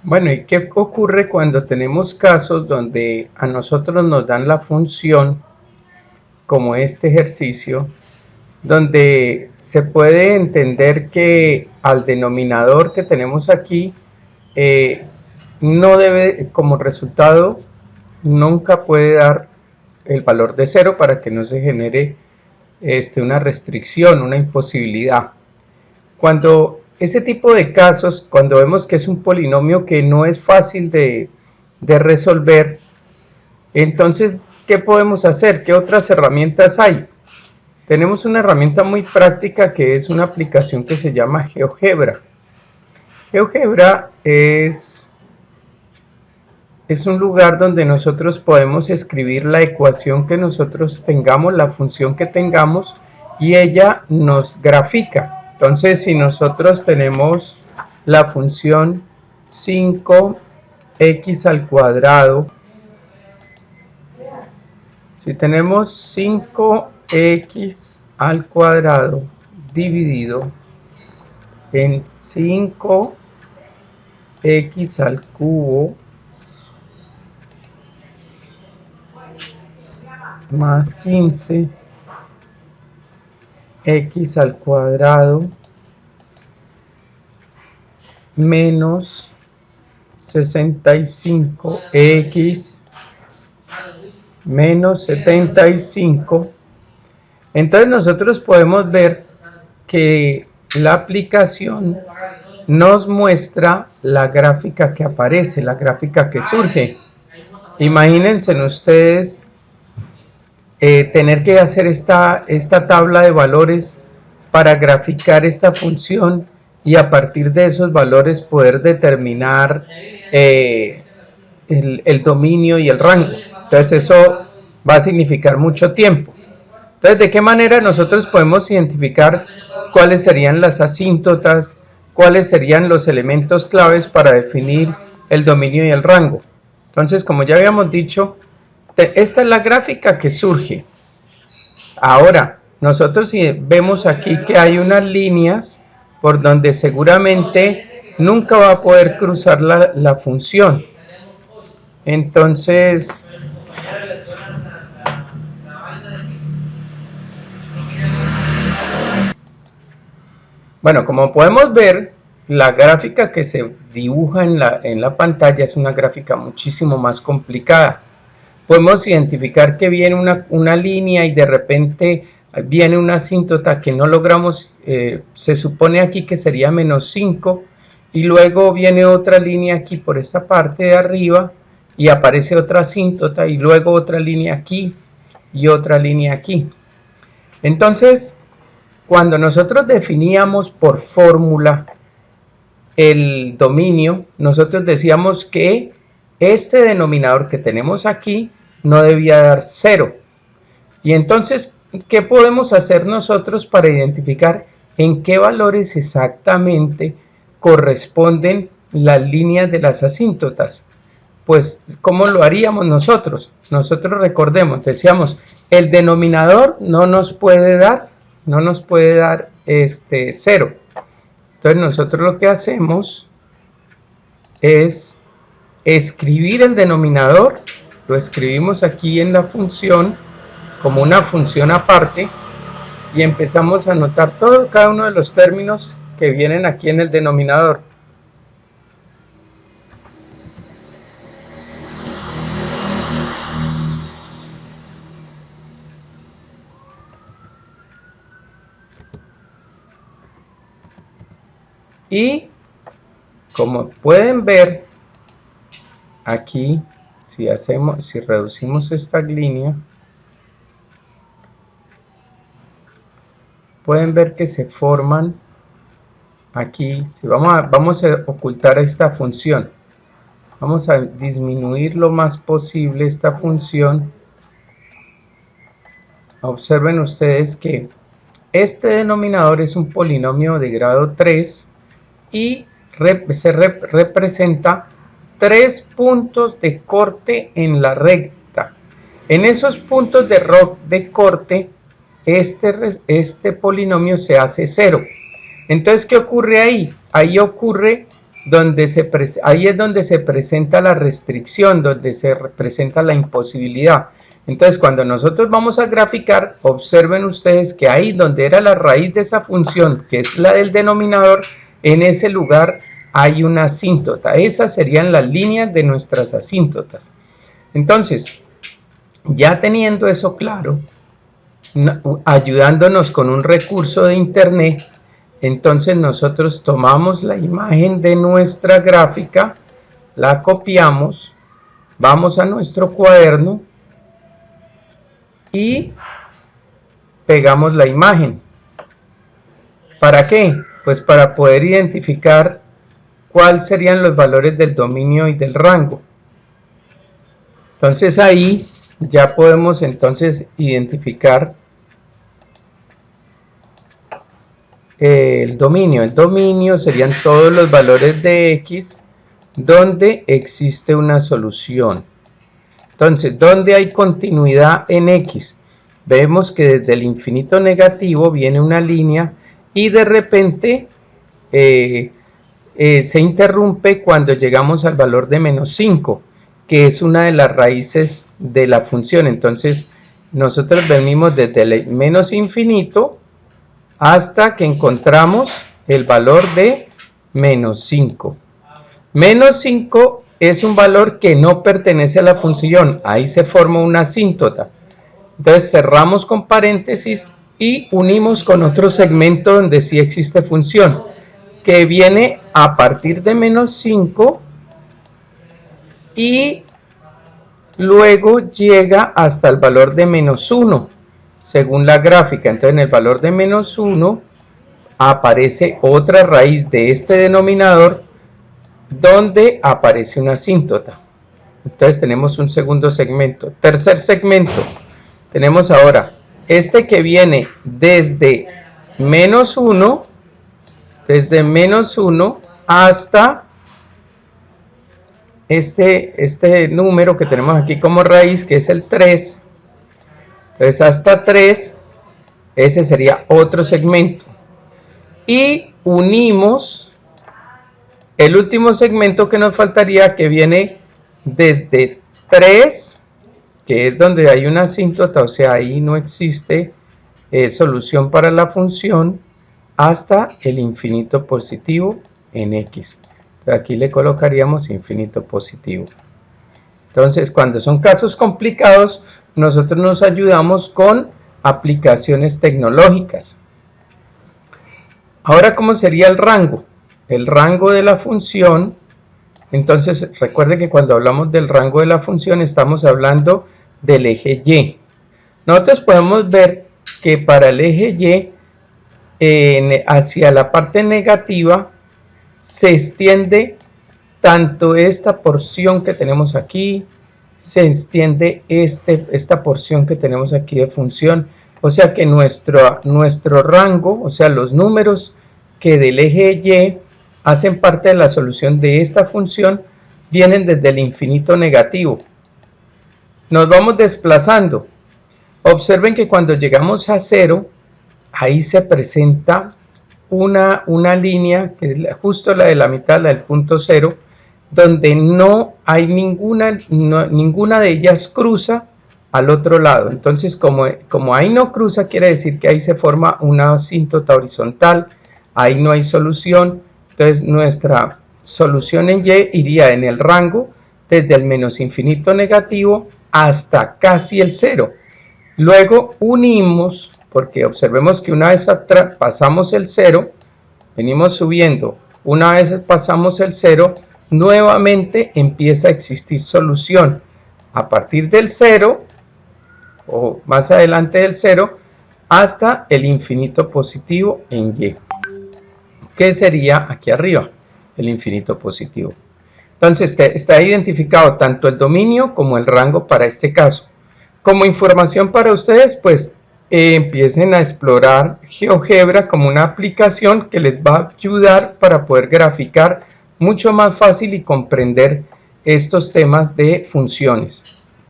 Bueno, ¿y qué ocurre cuando tenemos casos donde a nosotros nos dan la función, como este ejercicio, donde se puede entender que al denominador que tenemos aquí eh, no debe, como resultado, nunca puede dar el valor de cero para que no se genere una restricción, una imposibilidad? Cuando ese tipo de casos, cuando vemos que es un polinomio que no es fácil de resolver, entonces, ¿qué podemos hacer? ¿Qué otras herramientas hay? Tenemos una herramienta muy práctica que es una aplicación que se llama GeoGebra. GeoGebra es un lugar donde nosotros podemos escribir la ecuación que nosotros tengamos, la función que tengamos, y ella nos grafica. Entonces, si nosotros tenemos la función 5x al cuadrado, si tenemos 5x al cuadrado dividido en 5x al cubo más 15 x al cuadrado menos 65 x menos 75. Entonces nosotros podemos ver que la aplicación nos muestra la gráfica que aparece, la gráfica que surge. Imagínense ustedes tener que hacer esta tabla de valores para graficar esta función y a partir de esos valores poder determinar el dominio y el rango. Entonces eso va a significar mucho tiempo. Entonces, ¿de qué manera nosotros podemos identificar cuáles serían las asíntotas, cuáles serían los elementos claves para definir el dominio y el rango? Entonces, como ya habíamos dicho, esta es la gráfica que surge. Ahora, nosotros vemos aquí que hay unas líneas por donde seguramente nunca va a poder cruzar la función. Entonces, bueno, como podemos ver, la gráfica que se dibuja en la pantalla es una gráfica muchísimo más complicada. Podemos identificar que viene una línea y de repente viene una asíntota que no logramos, se supone aquí que sería menos 5, y luego viene otra línea aquí por esta parte de arriba y aparece otra asíntota y luego otra línea aquí y otra línea aquí. Entonces, cuando nosotros definíamos por fórmula el dominio, nosotros decíamos que este denominador que tenemos aquí no debía dar 0. Y entonces, ¿qué podemos hacer nosotros para identificar en qué valores exactamente corresponden las líneas de las asíntotas? Pues, ¿cómo lo haríamos nosotros? Nosotros recordemos, decíamos, el denominador no nos puede dar 0. Entonces nosotros lo que hacemos es escribir el denominador, lo escribimos aquí en la función como una función aparte y empezamos a anotar cada uno de los términos que vienen aquí en el denominador. Y como pueden ver aquí, si reducimos esta línea, pueden ver que se forman aquí. Si vamos a ocultar esta función, vamos a disminuir lo más posible esta función. Observen ustedes que este denominador es un polinomio de grado 3 y se representa 3 puntos de corte en la recta. En esos puntos de corte, este polinomio se hace 0. Entonces, ¿qué ocurre ahí? Ahí ocurre ahí es donde se presenta la restricción, donde se presenta la imposibilidad. Entonces, cuando nosotros vamos a graficar, observen ustedes que ahí donde era la raíz de esa función, que es la del denominador, en ese lugar hay una asíntota. Esas serían las líneas de nuestras asíntotas. Entonces, ya teniendo eso claro, ayudándonos con un recurso de internet, entonces nosotros tomamos la imagen de nuestra gráfica, la copiamos, vamos a nuestro cuaderno y pegamos la imagen. ¿Para qué? Pues para poder identificar cuáles serían los valores del dominio y del rango. Entonces ahí ya podemos entonces identificar el dominio. El dominio serían todos los valores de X donde existe una solución. Entonces, ¿dónde hay continuidad en X? Vemos que desde el infinito negativo viene una línea y de repente se interrumpe cuando llegamos al valor de menos 5, que es una de las raíces de la función. Entonces, nosotros venimos desde el menos infinito hasta que encontramos el valor de menos 5. Menos 5 es un valor que no pertenece a la función, ahí se forma una asíntota. Entonces cerramos con paréntesis y unimos con otro segmento donde sí existe función, que viene a partir de menos 5 y luego llega hasta el valor de menos 1, según la gráfica. Entonces en el valor de menos 1 aparece otra raíz de este denominador donde aparece una asíntota. Entonces tenemos un segundo segmento. Tercer segmento, tenemos ahora este que viene desde menos 1, hasta este número que tenemos aquí como raíz, que es el 3. Entonces hasta 3, ese sería otro segmento. Y unimos el último segmento que nos faltaría, que viene desde 3, que es donde hay una asíntota, o sea, ahí no existe solución para la función, hasta el infinito positivo en X. Aquí le colocaríamos infinito positivo. Entonces, cuando son casos complicados, nosotros nos ayudamos con aplicaciones tecnológicas. Ahora, ¿cómo sería el rango? El rango de la función, entonces recuerde que cuando hablamos del rango de la función estamos hablando del eje Y. Nosotros podemos ver que para el eje Y, hacia la parte negativa, se extiende tanto esta porción que tenemos aquí, se extiende esta porción que tenemos aquí de función, o sea que nuestro rango, o sea los números que del eje Y hacen parte de la solución de esta función, vienen desde el infinito negativo. Nos vamos desplazando. Observen que cuando llegamos a 0, ahí se presenta una línea, que es justo la de la mitad, la del punto 0, donde no hay ninguna de ellas cruza al otro lado. Entonces, como ahí no cruza, quiere decir que ahí se forma una asíntota horizontal, ahí no hay solución. Entonces nuestra solución en Y iría en el rango desde el menos infinito negativo hasta casi el 0. Luego unimos, porque observemos que una vez pasamos el 0, venimos subiendo, una vez pasamos el 0, nuevamente empieza a existir solución. A partir del 0, o más adelante del 0, hasta el infinito positivo en Y, que sería aquí arriba, el infinito positivo. Entonces está identificado tanto el dominio como el rango para este caso. Como información para ustedes, pues empiecen a explorar GeoGebra como una aplicación que les va a ayudar para poder graficar mucho más fácil y comprender estos temas de funciones.